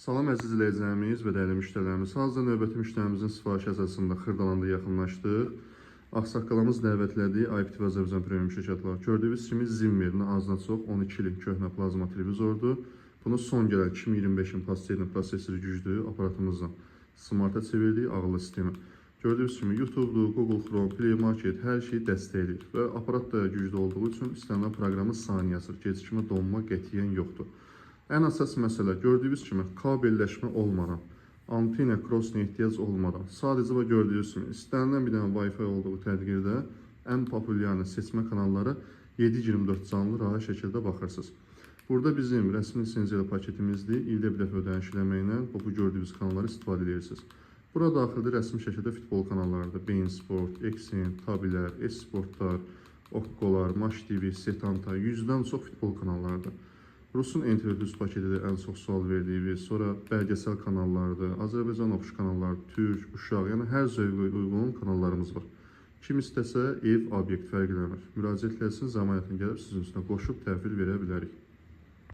Salam əziz izləyicilərimiz və dəyərli müştərilərimiz. Hazırda növbəti müştərimizin sifarişi əsasında Xırdalanda yaxınlaşdıq. Ağsaqqalımız dəvətlədiyi Aktiv Azərbaycan Premium şirkəti var. Gördüyünüz kimi Zimmer'in azına çox 12 illik köhnə plazma televizordur. Bunu son gələn 2025-in pastelinin prosesori güclü aparatımızla smarta çevirdik, ağıllı sistemi. Gördüyünüz kimi YouTube'dur, Google Chrome, Play Market hər şeyi dəstəkləyir və aparat da güclü olduğu üçün istənilən proqramın saniyəsi, gecikmə, donma qətiyyən yoxdur. Ən əsas məsələ gördüyünüz kimi kabelləşmə olmadan, antena crossuna ehtiyac olmadan, sadəcə və gördüyünüz kimi istənilən bir dənə Wi-Fi olduğu təqdirdə ən populyar seçmə kanalları 7/24 canlı rahat şəkildə baxırsınız. Burada bizim rəsmi lisenziyalı paketimizdir. İldə bir dəfə ödəniş eləməklə bu gördüyünüz kanalları istifadə edirsiniz. Burada daxildə rəsmi şəkildə futbol kanallarıdır. Bein Sport, Exen, Tabilər, Esportlar, Okkolar, Maç TV, Setanta, 100-dən çox futbol kanallarıdır. Rusun Enterprise paketi də ən çox sual verdiyimiz, sonra bəlgesel kanallardır, Azərbaycan oxuş kanalları, Türk, Uşaq, yəni hər zövqə uyğun kanallarımız var. Kim istəsə ev, obyekt fərqlənmir. Müraciət etsin, zəmanətini gəlib sizin üstünə qoşub təhvil verə bilərik.